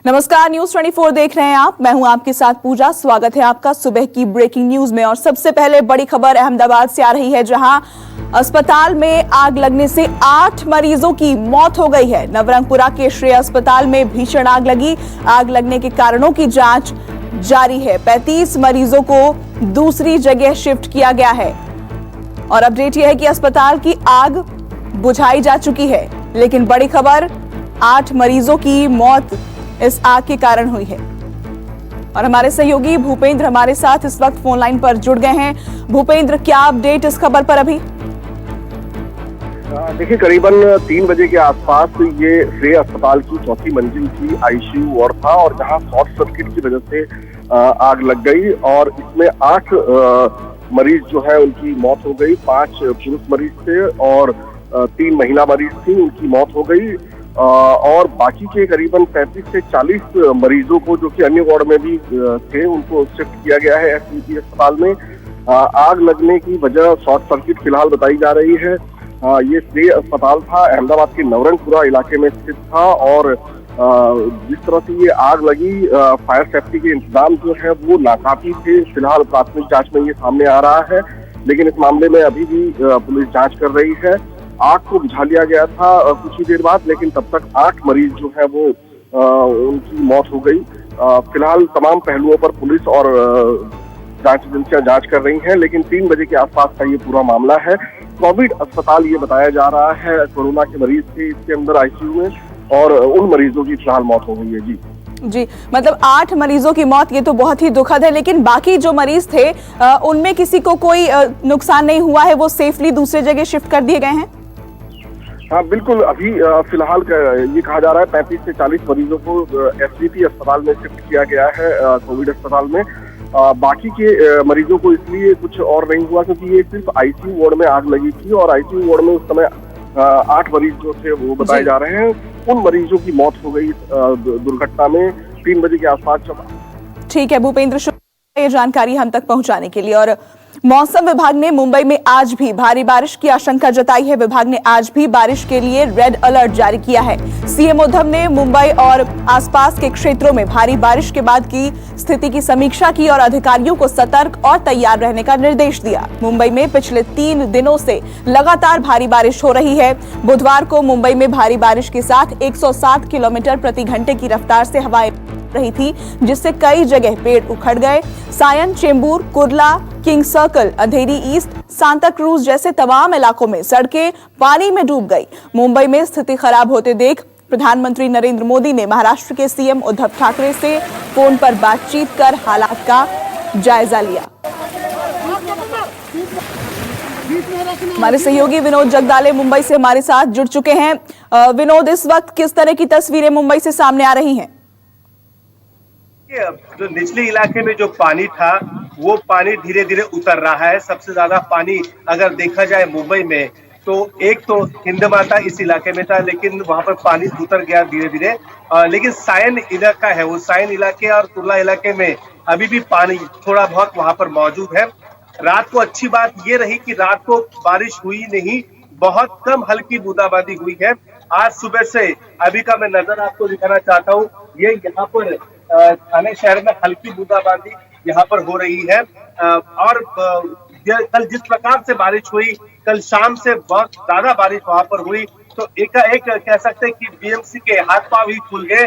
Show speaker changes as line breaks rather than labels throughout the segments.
नमस्कार, न्यूज 24 देख रहे हैं आप। मैं हूं आपके साथ पूजा। स्वागत है आपका सुबह की ब्रेकिंग न्यूज में। और सबसे पहले बड़ी खबर अहमदाबाद से आ रही है, जहां अस्पताल में आग लगने से 8 मरीजों की मौत हो गई है। नवरंगपुरा के श्रेय अस्पताल में भीषण आग लगी। आग लगने के कारणों की जांच जारी है। 35 मरीजों को दूसरी जगह शिफ्ट किया गया है। और अपडेट यह है कि अस्पताल की आग बुझाई जा चुकी है, लेकिन बड़ी खबर 8 मरीजों की मौत इस आग के कारण हुई है। और हमारे सहयोगी भूपेंद्र हमारे साथ इस वक्त फोन लाइन पर जुड़ गए हैं। भूपेंद्र, क्या अपडेट इस खबर पर अभी?
देखिए, करीबन 3 बजे के आसपास ये श्रेय अस्पताल की चौथी मंजिल की आईसीयू वार्ड था, और जहां शॉर्ट सर्किट की वजह से आग लग गई और इसमें 8 मरीज जो है उनकी मौत हो गई। 5 पुरुष मरीज थे और 3 महिला मरीज थी, उनकी मौत हो गई। और बाकी के करीबन 35 से 40 मरीजों को, जो कि अन्य वार्ड में भी थे, उनको शिफ्ट किया गया है एससीपी अस्पताल में। आग लगने की वजह शॉर्ट सर्किट फिलहाल बताई जा रही है। ये श्रेय अस्पताल था, अहमदाबाद के नवरंगपुरा इलाके में स्थित था, और जिस तरह से ये आग लगी, फायर सेफ्टी के इंतजाम जो है वो नाकाफी थे। फिलहाल प्राथमिक जांच में ये सामने आ रहा है, लेकिन इस मामले में अभी भी पुलिस जांच कर रही है। आग को बुझा लिया गया था कुछ ही देर बाद, लेकिन तब तक 8 मरीज जो है वो उनकी मौत हो गई। फिलहाल तमाम पहलुओं पर पुलिस और जांच एजेंसियां जांच कर रही हैं, लेकिन 3 बजे के आसपास का ये पूरा मामला है। कोविड अस्पताल ये बताया जा रहा है, कोरोना के मरीज थे इसके अंदर आईसीयू में, और उन मरीजों की फिलहाल मौत हो गई है।
जी, मतलब 8 मरीजों की मौत, ये तो बहुत ही दुखद है। लेकिन बाकी जो मरीज थे उनमें किसी को कोई नुकसान नहीं हुआ है? वो सेफली दूसरे जगह शिफ्ट कर दिए गए हैं?
हाँ, बिल्कुल। अभी फिलहाल ये कहा जा रहा है 35 से 40 मरीजों को एससीपी अस्पताल में शिफ्ट किया गया है, कोविड अस्पताल में। बाकी के मरीजों को इसलिए कुछ और नहीं हुआ क्योंकि ये सिर्फ आईसीयू वार्ड में आग लगी थी, और आईसीयू वार्ड में उस समय 8 मरीज जो थे वो बताए जा रहे हैं। उन मरीजों की मौत हो गई दुर्घटना में 3 बजे के आसपास।
ठीक है भूपेंद्र, शुक्रिया ये जानकारी हम तक पहुंचाने के लिए। और मौसम विभाग ने मुंबई में आज भी भारी बारिश की आशंका जताई है। विभाग ने आज भी बारिश के लिए रेड अलर्ट जारी किया है। सीएम उद्धव ने मुंबई और आसपास के क्षेत्रों में भारी बारिश के बाद की स्थिति की समीक्षा की और अधिकारियों को सतर्क और तैयार रहने का निर्देश दिया। मुंबई में पिछले 3 दिनों से लगातार भारी बारिश हो रही है। बुधवार को मुंबई में भारी बारिश के साथ 107 किलोमीटर प्रति घंटे की रफ्तार से हवाएं रही थी, जिससे कई जगह पेड़ उखड़ गए। सायन, चेंबूर, कुर्ला, किंग सर्कल, अंधेरी ईस्ट, सांता क्रूज जैसे तमाम इलाकों में सड़कें पानी में डूब गई। मुंबई में स्थिति खराब होते देख प्रधानमंत्री नरेंद्र मोदी ने महाराष्ट्र के सीएम उद्धव ठाकरे से फोन पर बातचीत कर हालात का जायजा लिया। हमारे सहयोगी विनोद जगदाले मुंबई से हमारे साथ जुड़ चुके हैं। विनोद, इस वक्त किस तरह की तस्वीरें मुंबई से सामने आ रही हैं?
जो निचले इलाके में जो पानी था वो पानी धीरे धीरे उतर रहा है। सबसे ज्यादा पानी अगर देखा जाए मुंबई में, तो एक तो हिंद माता इस इलाके में था, लेकिन वहां पर पानी उतर गया धीरे धीरे। लेकिन सायन इलाका है, वो सायन इलाके और कुर्ला इलाके में अभी भी पानी थोड़ा बहुत वहां पर मौजूद है। रात को अच्छी बात ये रही कि रात को बारिश हुई नहीं, बहुत कम हल्की बूंदाबांदी हुई है। आज सुबह से अभी का मैं नजर आपको दिखाना चाहता हूँ। ये यहाँ पर थाने शहर में हल्की बूंदाबांदी यहाँ पर हो रही है। और कल जिस प्रकार से बारिश हुई, कल शाम से बहुत ज्यादा बारिश वहां पर हुई, तो एकाएक कह सकते हैं कि बीएमसी के हाथ पांव ही खुल गए।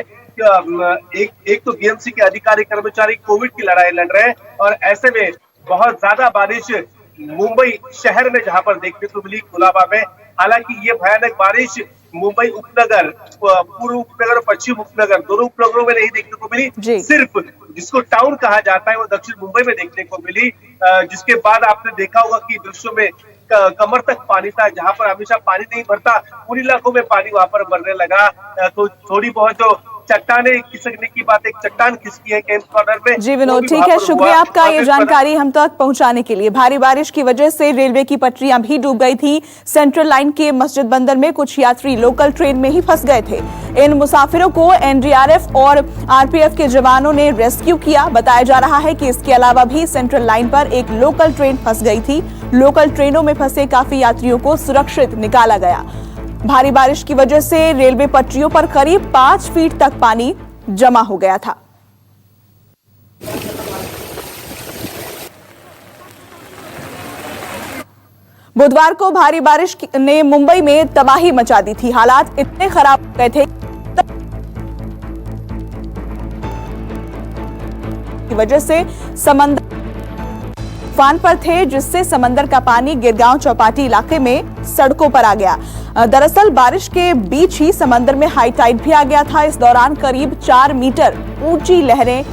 एक तो बीएमसी के अधिकारी कर्मचारी कोविड की लड़ाई लड़ रहे हैं, और ऐसे में बहुत ज्यादा बारिश मुंबई शहर में जहां पर देखने को मिली, कुलाबा में। हालांकि ये भयानक बारिश मुंबई उपनगर, पूर्व उपनगर और पश्चिम उपनगर, दोनों उपनगरों में नहीं देखने को मिली। सिर्फ जिसको टाउन कहा जाता है वो दक्षिण मुंबई में देखने को मिली, जिसके बाद आपने देखा होगा कि दृश्यों में कमर तक पानी था। जहां पर हमेशा पानी नहीं भरता, उन इलाकों में पानी वहां पर भरने लगा। तो थोड़ी बहुत जो चट्टाने खिसकने की बात, एक चट्टान खिसकी है कैंप कॉर्नर में।
जी विनोद, ठीक है, शुक्रिया आपका ये जानकारी हम तक पहुंचाने के लिए। भारी बारिश की वजह से रेलवे की पटरियां भी डूब गई थी। सेंट्रल लाइन के मस्जिद बंदर में कुछ यात्री लोकल ट्रेन में ही फंस गए थे। इन मुसाफिरों को एनडीआरएफ और आरपीएफ के जवानों ने रेस्क्यू किया। बताया जा रहा है कि इसके अलावा भी सेंट्रल लाइन पर एक लोकल ट्रेन फंस गई थी। लोकल ट्रेनों में फंसे काफी यात्रियों को सुरक्षित निकाला गया। भारी बारिश की वजह से रेलवे पटरियों पर करीब 5 फीट तक पानी जमा हो गया था। बुधवार को भारी बारिश ने मुंबई में तबाही मचा दी थी। हालात इतने खराब हो गए थे की वजह से समंदर तूफान पर थे, जिससे समंदर का पानी गिरगांव चौपाटी इलाके में सड़कों पर आ गया। दरअसल बारिश के बीच ही समंदर में हाई टाइड भी आ गया था। इस दौरान करीब 4 मीटर ऊंची लहरें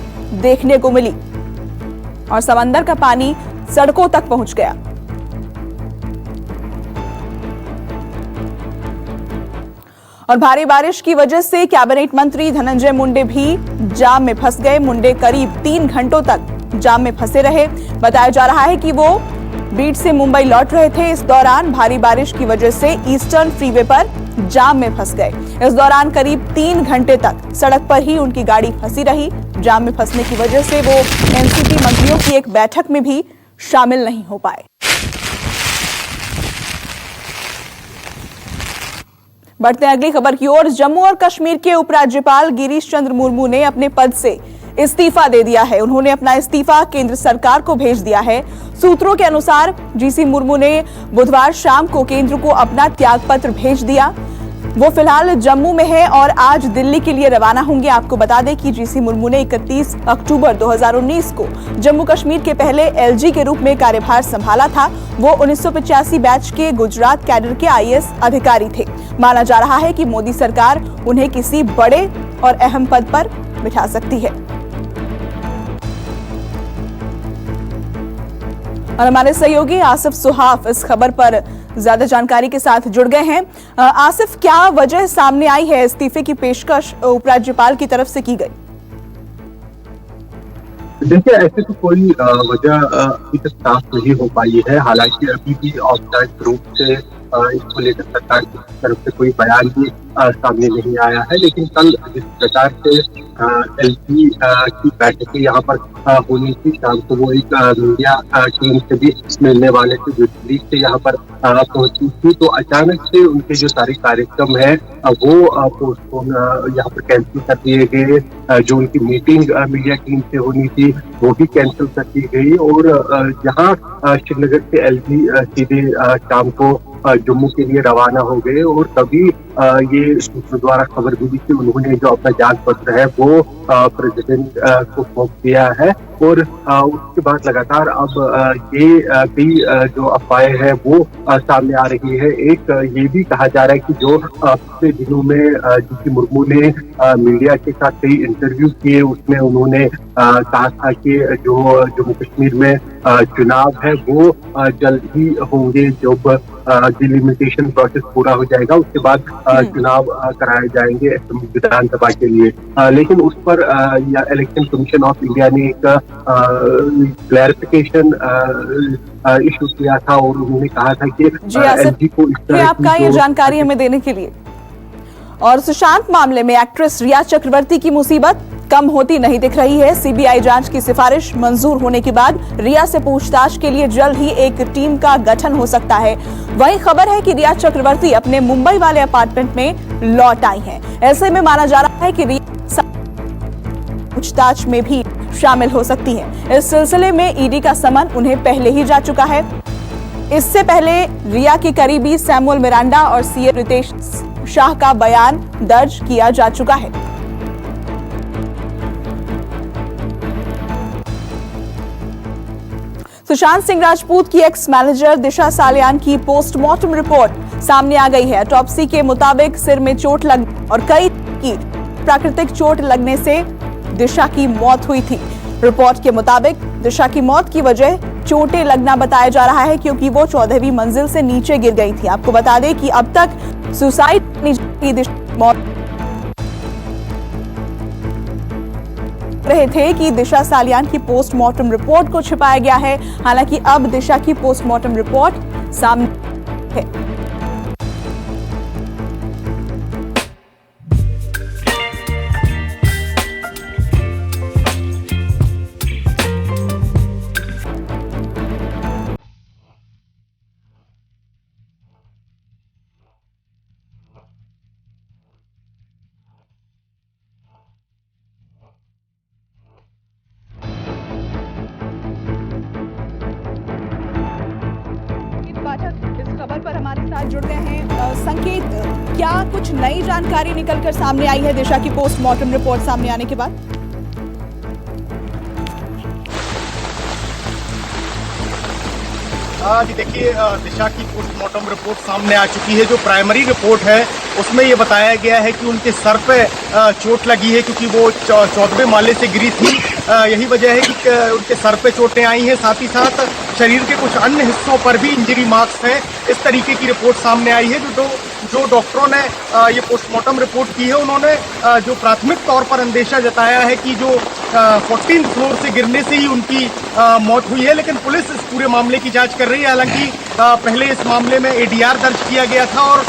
देखने को मिली और समंदर का पानी सड़कों तक पहुंच गया। और भारी बारिश की वजह से कैबिनेट मंत्री धनंजय मुंडे भी जाम में फंस गए। मुंडे करीब 3 घंटों तक जाम में फंसे रहे। बताया जा रहा है कि वो बीड से मुंबई लौट रहे थे। इस दौरान भारी बारिश की वजह से ईस्टर्न फ्रीवे पर जाम में फंस गए। इस दौरान करीब 3 घंटे तक सड़क पर ही उनकी गाड़ी फंसी रही। जाम में फंसने की वजह से वो एनसीपी मंत्रियों की एक बैठक में भी शामिल नहीं हो पाए। बढ़ते हैं अगली खबर की ओर। जम्मू और कश्मीर के उपराज्यपाल गिरीश चंद्र मुर्मू ने अपने पद से इस्तीफा दे दिया है। उन्होंने अपना इस्तीफा केंद्र सरकार को भेज दिया है। सूत्रों के अनुसार जीसी मुर्मू ने बुधवार शाम को केंद्र को अपना त्यागपत्र भेज दिया। वो फिलहाल जम्मू में है और आज दिल्ली के लिए रवाना होंगे। आपको बता दें कि जीसी मुर्मू ने 31 अक्टूबर 2019 को जम्मू कश्मीर के पहले एलजी के रूप में कार्यभार संभाला था। वो 1985 बैच के गुजरात कैडर के आईएएस अधिकारी थे। माना जा रहा है कि मोदी सरकार उन्हें किसी बड़े और अहम पद पर बिठा सकती है। और हमारे सहयोगी आसिफ सुहाफ इस खबर पर ज्यादा जानकारी के साथ जुड़ गए हैं। आसिफ, क्या वजह सामने आई है इस्तीफे की पेशकश उपराज्यपाल की तरफ से की गई?
देखिए, ऐसे तो कोई वजह अभी तक साफ नहीं हो पाई है। हालांकि अभी भी औपचारिक रूप से इसको लेकर सरकार की तरफ से कोई बयान भी सामने नहीं आया है। लेकिन कल जिस प्रकार से एलजी की बैठकें यहाँ पर होनी थी, शाम को वो एक मीडिया टीम से भी मिलने वाले थे जो दिल्ली से यहाँ पर पहुंची थी। तो अचानक से उनके जो सारे कार्यक्रम है वो पोस्टपोन यहाँ पर कैंसिल कर दिए गए। जो उनकी मीटिंग मीडिया टीम से होनी थी वो भी कैंसिल कर दी गई। और यहाँ श्रीनगर से एलजी सीधे शाम को जम्मू के लिए रवाना हो गए। और तभी ये सूत्रों द्वारा खबर मिली कि उन्होंने जो अपना त्याग पत्र है वो प्रेसिडेंट को सौंप दिया है। और उसके बाद लगातार अब ये भी जो अफवाहें हैं वो सामने आ रही है। एक ये भी कहा जा रहा है कि जो पिछले दिनों में जीसी मुर्मू ने मीडिया के साथ कई इंटरव्यू किए, उसमें उन्होंने कहा था कि जो जम्मू कश्मीर में चुनाव है वो जल्द ही होंगे। जब डिलिमिटेशन प्रोसेस पूरा हो जाएगा उसके बाद चुनाव कराए जाएंगे विधानसभा के लिए। लेकिन उस पर इलेक्शन कमीशन ऑफ इंडिया ने एक क्लैरिफिकेशन इशू किया था और उन्होंने कहा था कि एलजी को इस तरह
आपका ये जानकारी हमें देने के लिए। और सुशांत मामले में एक्ट्रेस रिया चक्रवर्ती की मुसीबत कम होती नहीं दिख रही है। सीबीआई जांच की सिफारिश मंजूर होने के बाद रिया से पूछताछ के लिए जल्द ही एक टीम का गठन हो सकता है। वहीं खबर है कि रिया चक्रवर्ती अपने मुंबई वाले अपार्टमेंट में लौट आई हैं। ऐसे में माना जा रहा है कि रिया पूछताछ में भी शामिल हो सकती है। इस सिलसिले में ईडी का समन उन्हें पहले ही जा चुका है। इससे पहले रिया के करीबी सैमुअल मिरांडा और सीए रितेश शाह का बयान दर्ज किया जा चुका है। सुशांत सिंह राजपूत की एक्स मैनेजर दिशा सालियान की पोस्टमार्टम रिपोर्ट सामने आ गई है। ऑटोप्सी के मुताबिक सिर में चोट लग और कई की प्राकृतिक चोट लगने से दिशा की मौत हुई थी। रिपोर्ट के मुताबिक दिशा की मौत की वजह चोटें लगना बताया जा रहा है, क्योंकि वो 14वीं मंजिल से नीचे गिर गई थी। आपको बता दें कि अब तक सुसाइड की दिशा मौत रहे थे कि दिशा सालियान की पोस्टमार्टम रिपोर्ट को छिपाया गया है। हालांकि अब दिशा की पोस्टमार्टम रिपोर्ट सामने है। साथ जुड़ गए हैं संकेत, क्या कुछ नई जानकारी निकलकर सामने आई है दिशा की पोस्टमार्टम रिपोर्ट सामने आने के बाद?
जी देखिए, दिशा की पोस्टमार्टम रिपोर्ट सामने आ चुकी है। जो प्राइमरी रिपोर्ट है उसमें ये बताया गया है कि उनके सर पे चोट लगी है, क्योंकि वो 14वें माले से गिरी थी। यही वजह है कि उनके सर पे चोटें आई हैं। साथ ही साथ शरीर के कुछ अन्य हिस्सों पर भी इंजरी मार्क्स हैं। इस तरीके की रिपोर्ट सामने आई है। जो डॉक्टरों ने ये पोस्टमार्टम रिपोर्ट की है, उन्होंने जो प्राथमिक तौर पर अंदेशा जताया है कि जो 14th फ्लोर से गिरने से ही उनकी मौत हुई है। लेकिन पुलिस इस पूरे मामले की जांच कर रही है। हालांकि पहले इस मामले में ADR दर्ज किया गया था और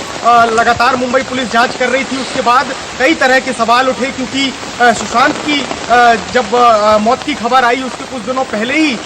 लगातार मुंबई पुलिस जांच कर रही थी। उसके बाद कई तरह के सवाल उठे, क्योंकि सुशांत की जब मौत की खबर आई उसके कुछ दिनों पहले ही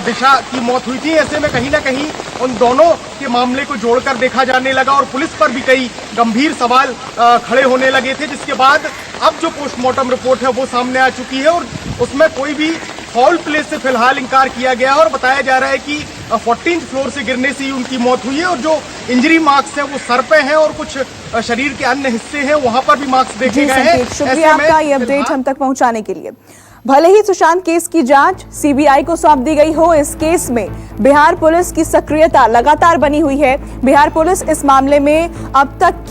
दिशा की मौत हुई थी। ऐसे में कहीं ना कहीं उन दोनों के मामले को जोड़कर देखा जाने लगा और पुलिस पर भी कई गंभीर सवाल खड़े होने लगे थे, जिसके बाद अब जो पोस्टमार्टम रिपोर्ट है वो सामने आ चुकी है और उसमें कोई भी फाउल प्ले से फिलहाल इंकार किया गया और बताया जा रहा है कि 14th फ्लोर से गिरने से ही उनकी मौत हुई है और जो इंजरी मार्क्स हैं वो सर पे हैं और कुछ शरीर के अन्य हिस्से हैं वहां पर भी मार्क्स देखे गए हैं।
शुक्रिया आपका ये अपडेट हम तक पहुंचाने के लिए। भले ही सुशांत केस की जांच CBI को सौंप दी गई हो, इस केस में बिहार पुलिस की सक्रियता लगातार बनी हुई है। बिहार पुलिस इस मामले में अब तक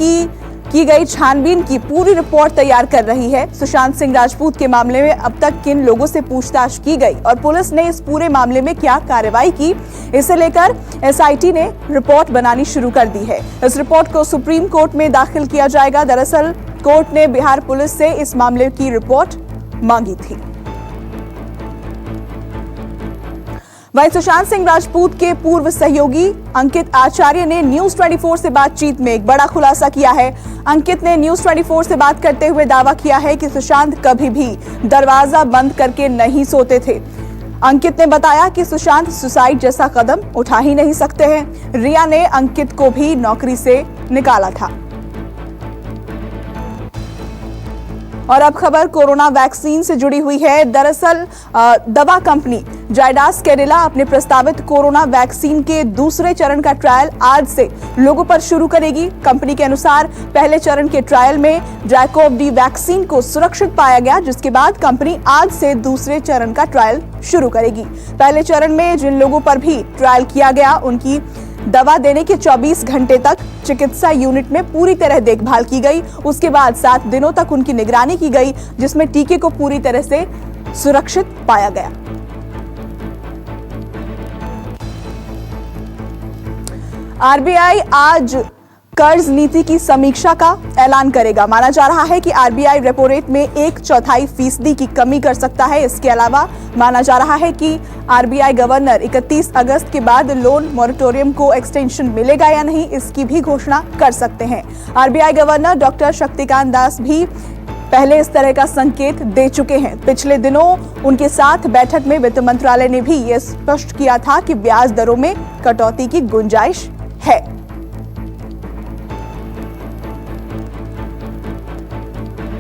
की गई छानबीन की पूरी रिपोर्ट तैयार कर रही है। सुशांत सिंह राजपूत के मामले में अब तक किन लोगों से पूछताछ की गई और पुलिस ने इस पूरे मामले में क्या कार्रवाई की, इसे लेकर SIT ने रिपोर्ट बनानी शुरू कर दी है। इस रिपोर्ट को सुप्रीम कोर्ट में दाखिल किया जाएगा। दरअसल कोर्ट ने बिहार पुलिस से इस मामले की रिपोर्ट मांगी थी। वहीं सुशांत सिंह राजपूत के पूर्व सहयोगी अंकित आचार्य ने न्यूज 24 से बातचीत में एक बड़ा खुलासा किया है। अंकित ने न्यूज 24 से बात करते हुए दावा किया है कि सुशांत कभी भी दरवाजा बंद करके नहीं सोते थे। अंकित ने बताया कि सुशांत सुसाइड जैसा कदम उठा ही नहीं सकते हैं। रिया ने अंकित को भी नौकरी से निकाला था। और अब खबर कोरोना वैक्सीन से जुड़ी हुई है। दरअसल दवा कंपनी जायडस कैडिला अपने प्रस्तावित कोरोना वैक्सीन के दूसरे चरण का ट्रायल आज से लोगों पर शुरू करेगी। कंपनी के अनुसार पहले चरण के ट्रायल में जैकोव डी वैक्सीन को सुरक्षित पाया गया, जिसके बाद कंपनी आज से दूसरे चरण का ट्रायल शुरू करेगी। पहले चरण में जिन लोगों पर भी ट्रायल किया गया उनकी दवा देने के 24 घंटे तक चिकित्सा यूनिट में पूरी तरह देखभाल की गई। उसके बाद 7 दिनों तक उनकी निगरानी की गई, जिसमें टीके को पूरी तरह से सुरक्षित पाया गया। RBI आज कर्ज नीति की समीक्षा का ऐलान करेगा। माना जा रहा है कि RBI रेपो रेट में 1/4% की कमी कर सकता है। इसके अलावा माना जा रहा है कि RBI गवर्नर 31 अगस्त के बाद लोन मॉरेटोरियम को एक्सटेंशन मिलेगा या नहीं, इसकी भी घोषणा कर सकते हैं। RBI governor doctor Shaktikanta Das भी पहले इस तरह का संकेत दे चुके हैं। पिछले दिनों उनके साथ बैठक में वित्त मंत्रालय ने भी यह स्पष्ट किया था कि ब्याज दरों में कटौती की गुंजाइश है।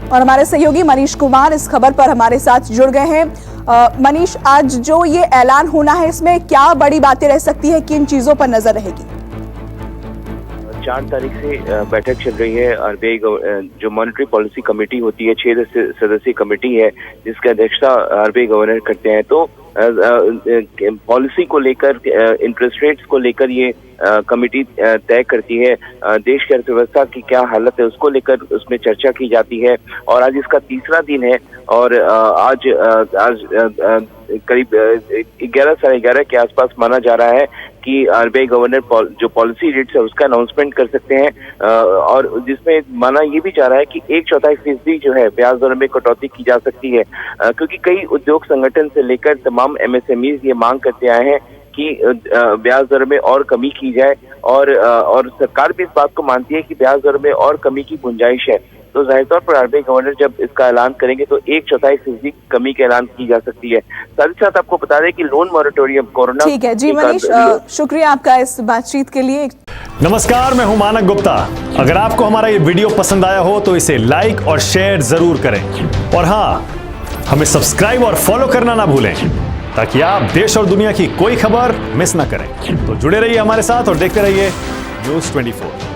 और हमारे सहयोगी मनीष कुमार इस खबर पर हमारे साथ जुड़ गए हैं। मनीष, आज जो ये ऐलान होना है इसमें क्या बड़ी बातें रह सकती है, किन चीजों पर नजर रहेगी?
4 तारीख से बैठक चल रही है। RBI जो मॉनेटरी पॉलिसी कमेटी होती है, 6 सदस्यीय कमेटी है जिसकी अध्यक्षता RBI गवर्नर करते हैं। तो पॉलिसी को लेकर, इंटरेस्ट रेट्स को लेकर ये कमेटी तय करती है। देश की अर्थव्यवस्था की क्या हालत है उसको लेकर उसमें चर्चा की जाती है और आज इसका तीसरा दिन है और आज करीब 11 साढ़े 11 के आसपास माना जा रहा है कि RBI गवर्नर जो पॉलिसी रेट्स है उसका अनाउंसमेंट कर सकते हैं और जिसमें माना ये भी जा रहा है कि 1/4% जो है ब्याज दरों में कटौती की जा सकती है, क्योंकि कई उद्योग संगठन से लेकर तमाम MSMEs ये मांग करते आए हैं कि ब्याज दर में और कमी की जाए और सरकार भी इस बात को मानती है कि ब्याज दर में और कमी की गुंजाइश है। तो जाहिर तौर पर RBI गवर्नर जब इसका ऐलान करेंगे तो 1/4% कमी का ऐलान की जा सकती है। साथ ही साथ आपको बता दें कि लोन मॉरेटोरियम कोरोना।
ठीक है जी मनीष, शुक्रिया आपका इस बातचीत के लिए।
नमस्कार, मैं हूं मानक गुप्ता। अगर आपको हमारा ये वीडियो पसंद आया हो तो इसे लाइक और शेयर जरूर करें और हाँ, हमें सब्सक्राइब और फॉलो करना ना भूलें ताकि आप देश और दुनिया की कोई खबर मिस ना करें। तो जुड़े रहिए हमारे साथ और देखते रहिए न्यूज़ 24।